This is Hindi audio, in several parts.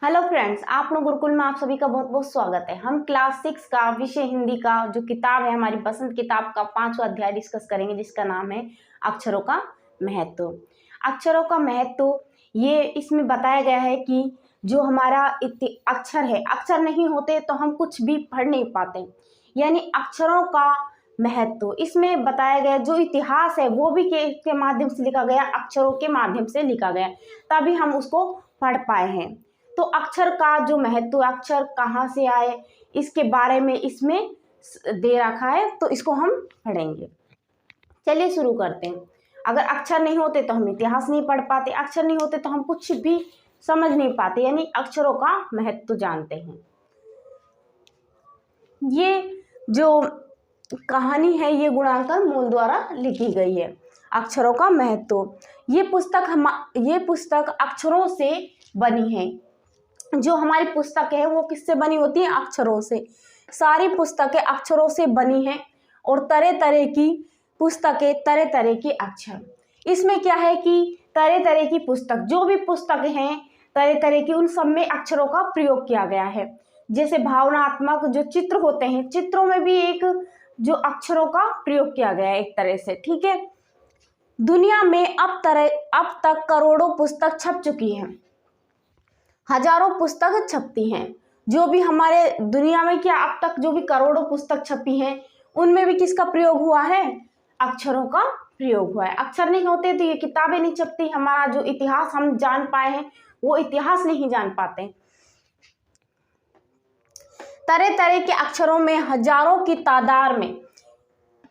हेलो फ्रेंड्स, आप लोग गुरुकुल में आप सभी का बहुत बहुत स्वागत है। हम क्लास 6 का विषय हिंदी का जो किताब है, हमारी पसंद किताब का 5वां अध्याय डिस्कस करेंगे, जिसका नाम है अक्षरों का महत्व। अक्षरों का महत्व ये इसमें बताया गया है कि जो हमारा अक्षर है, अक्षर नहीं होते तो हम कुछ भी पढ़ नहीं पाते, यानी अक्षरों का महत्व इसमें बताया गया। जो इतिहास है वो भी के माध्यम से लिखा गया, अक्षरों के माध्यम से लिखा गया, तभी हम उसको पढ़ पाए हैं। तो अक्षर का जो महत्व, अक्षर कहाँ से आए, इसके बारे में इसमें दे रखा है, तो इसको हम पढ़ेंगे। चलिए शुरू करते हैं। अगर अक्षर नहीं होते तो हम इतिहास नहीं पढ़ पाते, अक्षर नहीं होते तो हम कुछ भी समझ नहीं पाते, यानी अक्षरों का महत्व जानते हैं। ये जो कहानी है ये गुणांकन मूल द्वारा लिखी गई है। अक्षरों का महत्व, ये पुस्तक अक्षरों से बनी है। जो हमारी पुस्तक है वो किससे बनी होती है? अक्षरों से। सारी पुस्तकें अक्षरों से बनी हैं और तरह तरह की पुस्तकें, तरह तरह के अक्षर। इसमें क्या है कि तरह तरह की पुस्तक, जो भी पुस्तक हैं तरह तरह की, उन सब में अक्षरों का प्रयोग किया गया है। जैसे भावनात्मक जो चित्र होते हैं, चित्रों में भी एक जो अक्षरों का प्रयोग किया गया है एक तरह से, ठीक है। दुनिया में अब तक करोड़ों पुस्तक छप चुकी हैं, हजारों पुस्तक छपती हैं। जो भी हमारे दुनिया में क्या अब तक जो भी करोड़ों पुस्तक छपी हैं, उनमें भी किसका प्रयोग हुआ है? अक्षरों का प्रयोग हुआ है। अक्षर नहीं होते तो ये किताबें नहीं छपती, हमारा जो इतिहास हम जान पाए हैं वो इतिहास नहीं जान पाते। तरह तरह के अक्षरों में हजारों की तादाद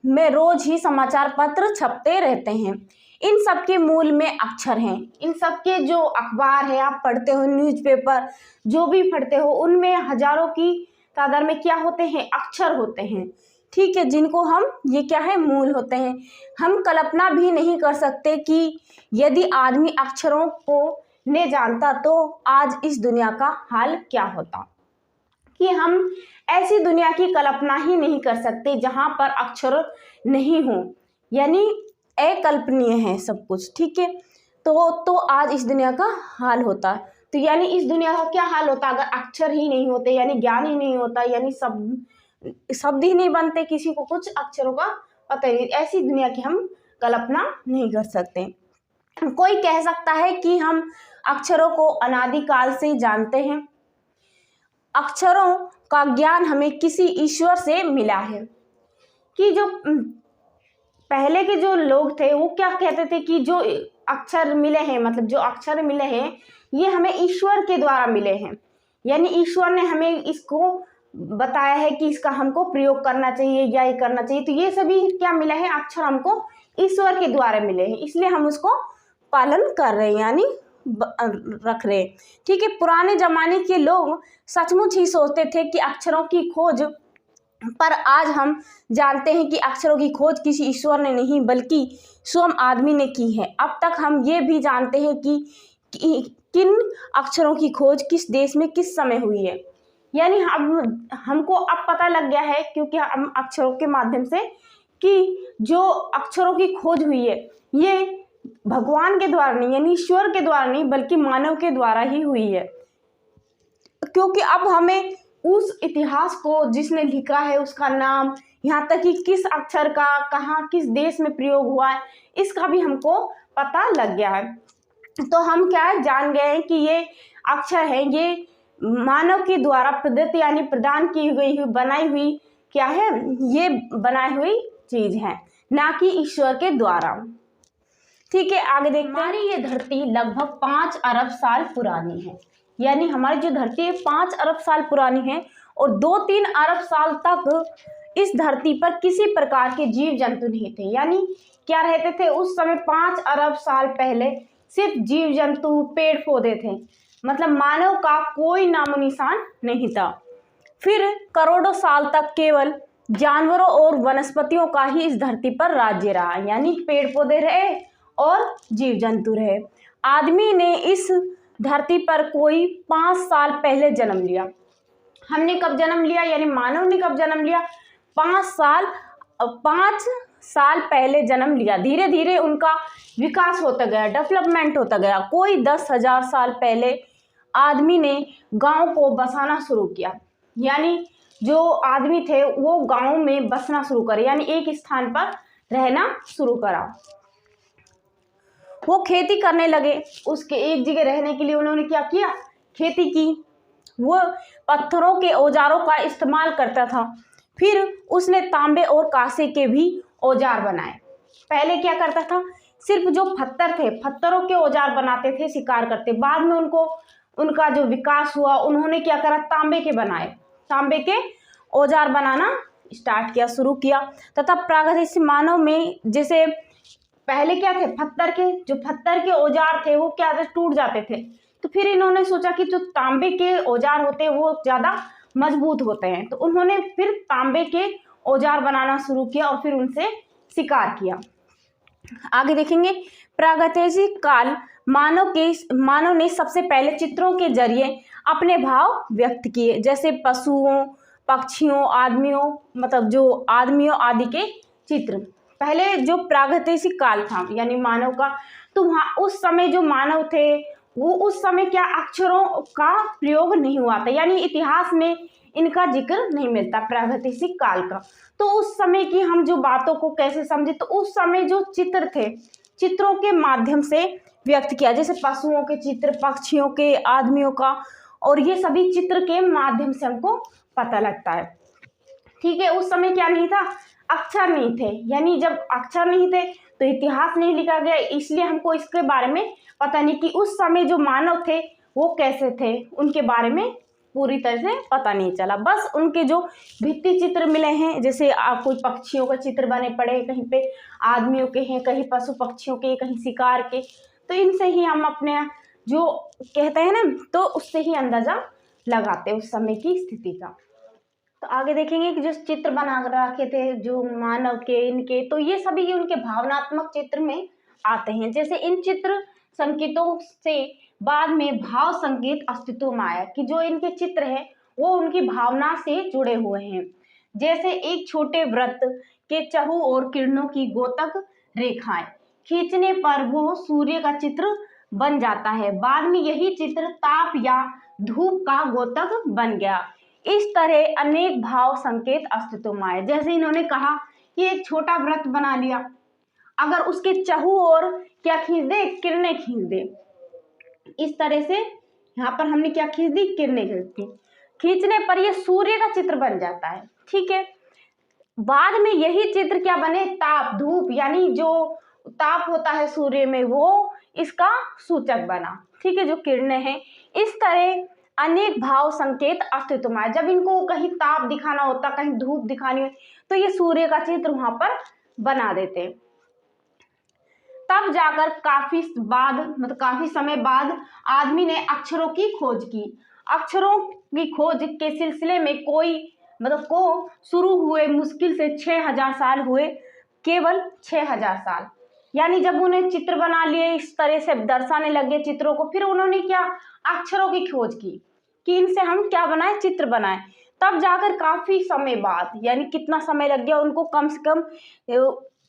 में रोज ही समाचार पत्र छपते रहते हैं। इन सब के मूल में अक्षर हैं। इन सब के जो अखबार है, आप पढ़ते हो, न्यूज़पेपर जो भी पढ़ते हो, उनमें हजारों की तादाद में क्या होते हैं? अक्षर होते हैं, ठीक है, जिनको हम, ये क्या है? मूल होते हैं। हम कल्पना भी नहीं कर सकते कि यदि आदमी अक्षरों को नहीं जानता तो आज इस दुनिया का हाल क्या होता। कि हम ऐसी दुनिया की कल्पना ही नहीं कर सकते जहां पर अक्षर नहीं हो, यानी अकल्पनीय है सब कुछ, ठीक है। तो आज इस दुनिया का हाल होता, तो यानी इस दुनिया का क्या हाल होता अगर अक्षर ही नहीं होते, यानी ज्ञान ही नहीं होता, यानी शब्द ही नहीं बनते, किसी को कुछ अक्षरों का पता ही नहीं। ऐसी दुनिया की हम कल्पना नहीं कर सकते। कोई कह सकता है कि हम अक्षरों को अनादिकाल से जानते हैं। अक्षरों का ज्ञान हमें किसी ईश्वर से मिला है। कि जो पहले के जो लोग थे वो क्या कहते थे कि जो अक्षर मिले हैं, मतलब जो अक्षर मिले हैं ये हमें ईश्वर के द्वारा मिले हैं, यानी ईश्वर ने हमें इसको बताया है कि इसका हमको प्रयोग करना चाहिए या ये करना चाहिए। तो ये सभी क्या मिला है? अक्षर हमको ईश्वर के द्वारा मिले हैं, इसलिए हम उसको पालन कर रहे हैं, यानी रख रहे, ठीक है। पुराने जमाने के लोग सचमुच ही सोचते थे कि अक्षरों की खोज, पर आज हम जानते हैं कि अक्षरों की खोज किसी ईश्वर ने नहीं बल्कि स्वयं आदमी ने की है। अब तक हम ये भी जानते हैं कि किन अक्षरों की खोज किस देश में किस समय हुई है, यानी हमको अब पता लग गया है, क्योंकि हम अक्षरों के माध्यम से, कि जो अक्षरों की खोज हुई है ये भगवान के द्वारा नहीं, यानी ईश्वर के द्वारा नहीं, बल्कि मानव के द्वारा ही हुई है। क्योंकि अब हमें उस इतिहास को जिसने लिखा है उसका नाम, यहाँ तक कि किस अक्षर का कहाँ किस देश में प्रयोग हुआ है, इसका भी हमको पता लग गया है। तो हम क्या है, जान गए हैं कि ये अक्षर है, ये मानव के द्वारा प्रदत्त यानी प्रदान की गई हुई, बनाई हुई क्या है, ये बनाई हुई चीज है, ना कि ईश्वर के द्वारा, ठीक है। आगे देखते हैं। हमारी ये धरती लगभग 5 अरब साल पुरानी है, यानी हमारी जो धरती है 5 अरब साल पुरानी है, और 2-3 अरब साल तक इस धरती पर किसी प्रकार के जीव जंतु नहीं थे। यानी क्या रहते थे उस समय? 5 अरब साल पहले सिर्फ जीव जंतु, पेड़ पौधे थे, मतलब मानव का कोई नामो निशान नहीं था। फिर करोड़ों साल तक केवल जानवरों और वनस्पतियों का ही इस धरती पर राज्य रहा, यानी पेड़ पौधे रहे और जीव जंतु रहे। आदमी ने इस धरती पर कोई 5 साल पहले जन्म लिया। हमने कब जन्म लिया, यानी मानव ने कब जन्म लिया? 5 साल पहले जन्म लिया। धीरे धीरे उनका विकास होता गया, डेवलपमेंट होता गया। कोई 10,000 साल पहले आदमी ने गांव को बसाना शुरू किया। यानी जो आदमी थे वो गांव में बसना शुरू करे, यानी एक स्थान पर रहना शुरू करा। वो खेती करने लगे। उसके एक जगह रहने के लिए उन्होंने क्या किया, खेती की। वो पत्थरों के औजारों का इस्तेमाल करता था। फिर उसने तांबे और कांसे के भी औजार बनाए। पहले क्या करता था, सिर्फ जो पत्थर थे पत्थरों के औजार बनाते थे, शिकार करते। बाद में उनका जो विकास हुआ, उन्होंने क्या करा, तांबे के बनाए, तांबे के औजार बनाना स्टार्ट किया, शुरू किया। तथा प्रागैतिहासिक मानव में जैसे पहले क्या थे, जो पत्थर के औजार थे वो क्या थे, टूट जाते थे। तो फिर इन्होंने सोचा कि जो तांबे के औजार होते हैं वो ज्यादा मजबूत होते हैं, तो उन्होंने फिर तांबे के औजार बनाना शुरू किया और फिर उनसे शिकार किया। आगे देखेंगे, प्रागैतिहासिक काल मानव ने सबसे पहले चित्रों के जरिए अपने भाव व्यक्त किए, जैसे पशुओं, पक्षियों, आदमियों, मतलब जो आदमियों आदि के चित्र। पहले जो प्रागैतिहासिक काल था यानी मानव का, तो वहाँ उस समय जो मानव थे वो उस समय क्या अक्षरों का प्रयोग नहीं हुआ था, यानी इतिहास में इनका जिक्र नहीं मिलता प्रागैतिहासिक काल का। तो उस समय की हम जो बातों को कैसे समझे, तो उस समय जो चित्र थे, चित्रों के माध्यम से व्यक्त किया, जैसे पशुओं के चित्र, पक्षियों के, आदमियों का, और ये सभी चित्र के माध्यम से हमको पता लगता है। ठीक है, उस समय क्या नहीं था, अक्षर नहीं थे, यानी जब अक्षर नहीं थे तो इतिहास नहीं लिखा गया, इसलिए हमको इसके बारे में पता नहीं कि उस समय जो मानव थे वो कैसे थे, उनके बारे में पूरी तरह से पता नहीं चला। बस उनके जो भित्ति चित्र मिले हैं, जैसे कोई पक्षियों का चित्र बने पड़े, कहीं पे आदमियों के हैं, कहीं पशु पक्षियों के, कहीं शिकार के, तो इनसे ही हम अपने जो कहते हैं ना, तो उससे ही अंदाजा लगाते उस समय की स्थिति का। तो आगे देखेंगे कि जो चित्र बना रखे थे जो मानव के, इनके, तो ये सभी उनके भावनात्मक चित्र में आते हैं। जैसे इन चित्र संकेतों से बाद में भाव संकेत अस्तित्व में आया, कि जो इनके चित्र है वो उनकी भावना से जुड़े हुए हैं। जैसे एक छोटे वृत्त के चहुं ओर किरणों की गोतक रेखाएं खींचने पर वो सूर्य का चित्र बन जाता है। बाद में यही चित्र ताप या धूप का गोतक बन गया। इस तरह अनेक भाव संकेत अस्तित्व में आए। जैसे इन्होंने कहा कि एक छोटा वृत्त बना लिया, अगर उसके चहुं ओर क्या खींच दे, किरणें खींच दे, इस तरह से यहाँ पर हमने क्या खींच दी, किरणें खींच दी। खींचने पर यह सूर्य का चित्र बन जाता है। ठीक है, बाद में यही चित्र क्या बने, ताप, धूप, यानी जो ताप होता है सूर्य में वो इसका सूचक बना। ठीक है, जो किरणें हैं। इस तरह अनेक भाव संकेत अस्तित्व में आए। जब इनको कहीं ताप दिखाना होता, कहीं धूप दिखानी हो, तो ये सूर्य का चित्र वहां पर बना देते। तब जाकर काफी समय बाद आदमी ने अक्षरों की खोज की। अक्षरों की खोज के सिलसिले में को शुरू हुए मुश्किल से 6000 साल हुए, केवल 6000 साल। यानी जब उन्हें चित्र बना लिए, इस तरह से दर्शाने लगे चित्रों को, फिर उन्होंने क्या, अक्षरों की खोज की कि इनसे हम क्या बनाए, चित्र बनाए। तब जाकर काफी समय बाद, यानी कितना समय लग गया उनको, कम से कम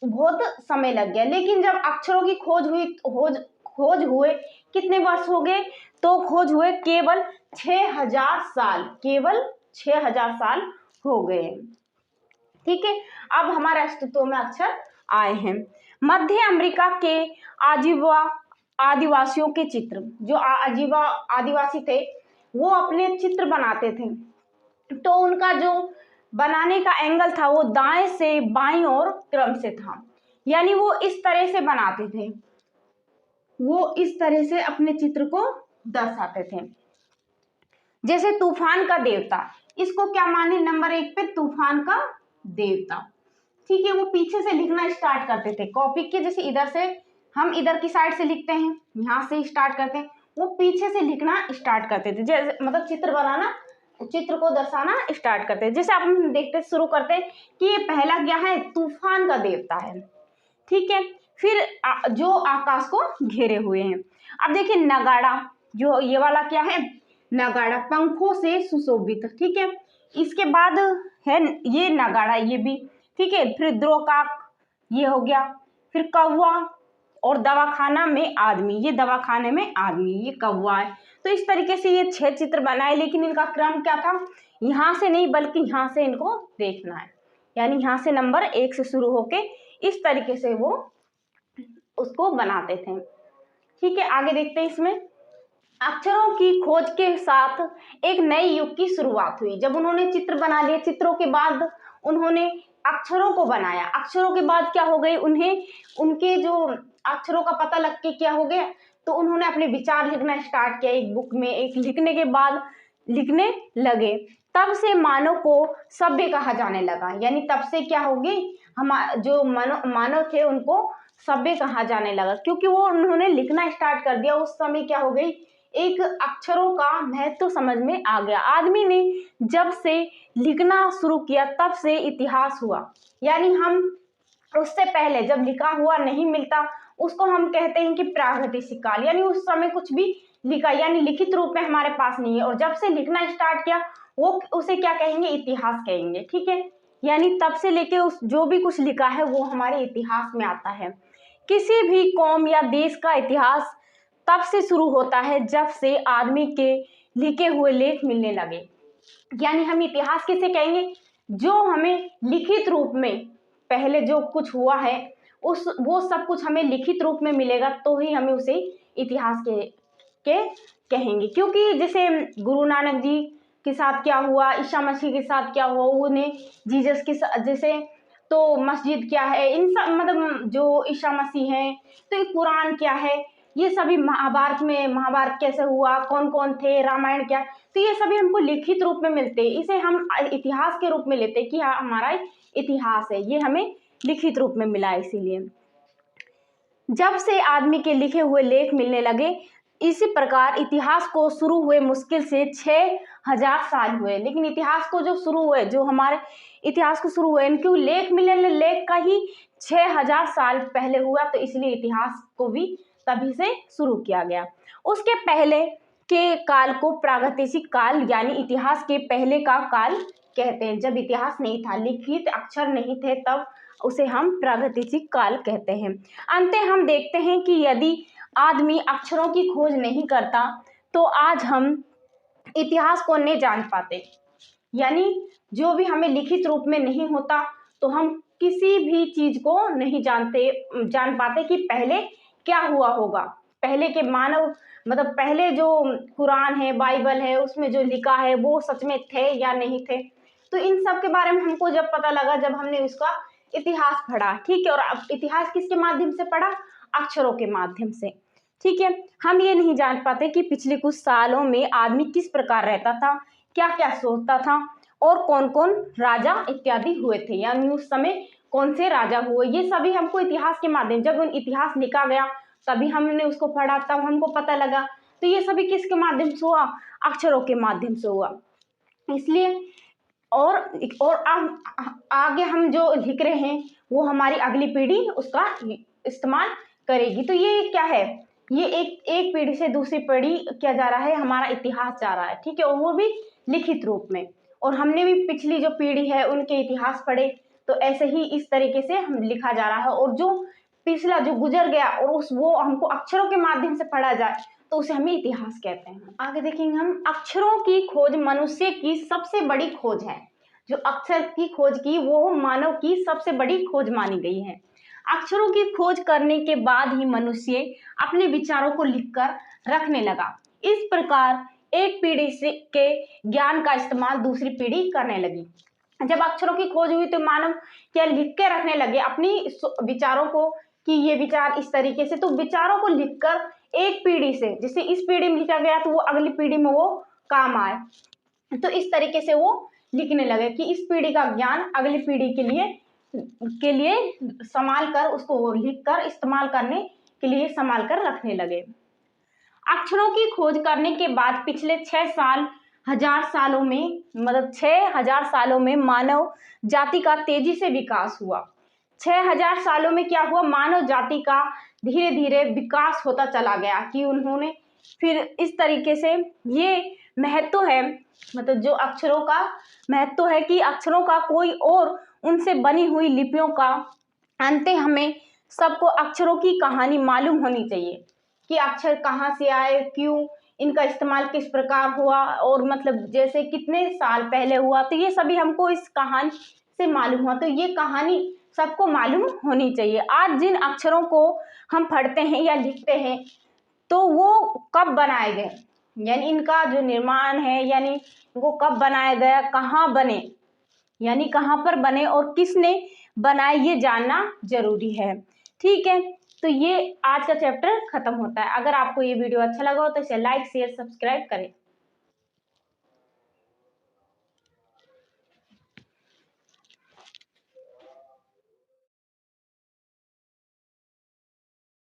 बहुत समय लग गया। लेकिन जब अक्षरों की खोज हुए कितने वर्ष हो गए, तो खोज हुए केवल 6000 साल, केवल 6000 साल हो गए। ठीक है, अब हमारे अस्तित्व में अक्षर आए हैं। मध्य अमेरिका के आदिवासियों के चित्र, जो आदिवासी थे वो अपने चित्र बनाते थे, तो उनका जो बनाने का एंगल था वो दाएं से बाईं ओर क्रम से था। यानी वो इस तरह से बनाते थे, वो इस तरह से अपने चित्र को दर्शाते थे। जैसे तूफान का देवता, इसको क्या माने, नंबर 1 पे तूफान का देवता। ठीक है, वो पीछे से लिखना स्टार्ट करते थे, कॉपी के जैसे इधर से हम इधर की साइड से लिखते हैं, यहाँ से स्टार्ट करते हैं, वो पीछे से लिखना स्टार्ट करते थे। जैसे मतलब चित्र बनाना, चित्र को दर्शाना स्टार्ट करते हैं। जैसे आप देखते शुरू करते हैं कि ये पहला क्या है, तूफान का देवता है। ठीक है, फिर जो आकाश को घेरे हुए हैं। अब देखिए नगाड़ा, जो ये वाला क्या है, नगाड़ा, पंखों से सुशोभित। ठीक है, इसके बाद है ये नगाड़ा, ये भी। ठीक है, फिर द्रोकाक, ये हो गया। फिर कौवा और दवाखाना में आदमी, ये दवाखाने में आदमी, ये कौवा है। तो इस तरीके से ये 6 चित्र बनाए, लेकिन इनका क्रम क्या था, यहाँ से नहीं बल्कि यहाँ से इनको देखना है, यानी यहाँ से नंबर 1 से शुरू होके इस तरीके से वो उसको बनाते थे। ठीक है, आगे देखते हैं। इसमें अक्षरों की खोज के साथ एक नए युग की शुरुआत हुई। जब उन्होंने चित्र बना लिए, चित्रों के बाद उन्होंने अक्षरों को बनाया। अक्षरों के बाद क्या हो गई, उन्हें उनके जो अक्षरों का पता लग के क्या हो गया, तो उन्होंने अपने विचार लिखना स्टार्ट किया एक बुक में। एक लिखने के बाद लिखने लगे, तब से मानव को सभ्य कहा जाने लगा। यानी तब से क्या होगी, हम जो मानव थे उनको सभ्य कहा जाने लगा, क्योंकि वो उन्होंने लिखना स्टार्ट कर दिया। उस समय क्या हो गई, एक अक्षरों का महत्व समझ में आ गया। आदमी ने जब से लिखना शुरू किया तब से इतिहास हुआ। यानी हम उससे पहले जब लिखा हुआ नहीं मिलता उसको हम कहते हैं कि प्रागैतिहासिक काल, यानी उस समय कुछ भी लिखा यानी लिखित रूप में हमारे पास नहीं है, और जब से लिखना स्टार्ट किया वो उसे क्या कहेंगे, इतिहास कहेंगे। ठीक है, यानी तब से लेके उस जो भी कुछ लिखा है वो हमारे इतिहास में आता है। किसी भी कौम या देश का इतिहास तब से शुरू होता है जब से आदमी के लिखे हुए लेख मिलने लगे। यानी हम इतिहास किसे कहेंगे, जो हमें लिखित रूप में पहले जो कुछ हुआ है उस वो सब कुछ हमें लिखित रूप में मिलेगा तो ही हमें उसे इतिहास के कहेंगे। क्योंकि जैसे गुरु नानक जी के साथ क्या हुआ, ईसा मसीह के साथ क्या हुआ, उन्हें जीसस के साथ जैसे, तो मस्जिद क्या है, इन सब मतलब जो ईसा मसीह है, तो ये कुरान क्या है, ये सभी महाभारत कैसे हुआ, कौन कौन थे, रामायण क्या, तो ये सभी हमको लिखित रूप में मिलते हैं। इसे हम इतिहास के रूप में लेते हैं कि हाँ हमारा इतिहास है, ये हमें लिखित रूप में मिला है। इसीलिए जब से आदमी के लिखे हुए लेख मिलने लगे, इसी प्रकार इतिहास को शुरू हुए मुश्किल से 6000 साल हुए। लेकिन इतिहास को जो शुरू हुए, जो हमारे इतिहास को शुरू हुए, इनके लेख मिलने, लेख का ही 6000 साल पहले हुआ, तो इसलिए इतिहास को भी तभी से शुरू किया गया। उसके पहले के काल को प्रागैतिहासिक काल यानी इतिहास के पहले का काल कहते हैं। जब इतिहास नहीं था, लिखित अक्षर नहीं थे, तब उसे हम प्रागैतिहासिक काल कहते हैं। अंत हम देखते हैं कि यदि आदमी अक्षरों की खोज नहीं करता तो आज हम इतिहास को नहीं जान पाते। यानी जो भी हमें लिखित रूप में नहीं होता तो हम किसी भी चीज को नहीं जान पाते कि पहले क्या हुआ होगा। पहले के मानव मतलब पहले जो कुरान है, बाइबल है, उसमें जो लिखा है वो सच में थे या नहीं थे। तो इन सब के बारे में हमको जब पता लगा जब हमने उसका इतिहास पढ़ा। ठीक है, और इतिहास किसके माध्यम से पढ़ा, अक्षरों के माध्यम से। ठीक है, हम ये नहीं जान पाते कि पिछले कुछ सालों में आदमी किस प्रकार रहता था, क्या क्या सोचता था, और कौन कौन राजा इत्यादि हुए थे, यानी उस समय कौन से राजा हुए। ये सभी हमको इतिहास के माध्यम, जब इतिहास लिखा गया तभी हमने उसको पढ़ा, तब हमको पता लगा। तो ये सभी किसके माध्यम से हुआ, अक्षरों के माध्यम से हुआ। इसलिए और आगे हम जो लिख रहे हैं वो हमारी अगली पीढ़ी उसका इस्तेमाल करेगी। तो ये क्या है, ये एक पीढ़ी से दूसरी पीढ़ी क्या जा रहा है, हमारा इतिहास जा रहा है। ठीक है, और वो भी लिखित रूप में। और हमने भी पिछली जो पीढ़ी है उनके इतिहास पढ़े, तो ऐसे ही इस तरीके से हम लिखा जा रहा है। और जो पिछला जो गुजर गया और वो हमको अक्षरों के माध्यम से पढ़ा जाए तो उसे हमें इतिहास कहते हैं। आगे देखेंगे हम, अक्षरों की खोज मनुष्य की सबसे बड़ी खोज है। जो अक्षर की खोज की वो मानव की सबसे बड़ी खोज मानी गई है। अक्षरों की खोज करने के बाद ही मनुष्य अपने विचारों को लिखकर रखने लगा। इस प्रकार एक पीढ़ी से के ज्ञान का इस्तेमाल दूसरी पीढ़ी करने लगी। जब अक्षरों की खोज हुई तो मानव क्या लिख के रखने लगे अपनी विचारों को, कि ये विचार इस तरीके से, तो विचारों को लिखकर एक पीढ़ी से, जैसे इस पीढ़ी में लिखा गया तो वो अगली पीढ़ी में वो काम आए, तो इस तरीके से वो लिखने लगे कि इस पीढ़ी का ज्ञान अगली पीढ़ी के लिए संभाल कर, उसको लिख कर इस्तेमाल करने के लिए संभाल कर रखने लगे। अक्षरों की खोज करने के बाद पिछले 6000 सालों में, मतलब 6000 सालों में मानव जाति का तेजी से विकास हुआ। 6000 सालों में क्या हुआ, मानव जाति का धीरे धीरे विकास होता चला गया, कि उन्होंने फिर इस तरीके से ये महत्व है, मतलब जो अक्षरों का महत्व है कि अक्षरों का कोई और उनसे बनी हुई लिपियों का अंत हमें सबको अक्षरों की कहानी मालूम होनी चाहिए, कि अक्षर कहाँ से आए, क्यों, इनका इस्तेमाल किस प्रकार हुआ और मतलब जैसे कितने साल पहले हुआ, तो ये सभी हमको इस कहानी से मालूम हुआ। तो ये कहानी सबको मालूम होनी चाहिए। आज जिन अक्षरों को हम पढ़ते हैं या लिखते हैं तो वो कब बनाए गए, यानी इनका जो निर्माण है, यानी वो कब बनाया गया, कहाँ बने, यानी कहाँ पर बने और किसने बनाए, ये जानना जरूरी है। ठीक है, तो ये आज का चैप्टर खत्म होता है। अगर आपको ये वीडियो अच्छा लगा हो तो इसे लाइक शेयर सब्सक्राइब करें।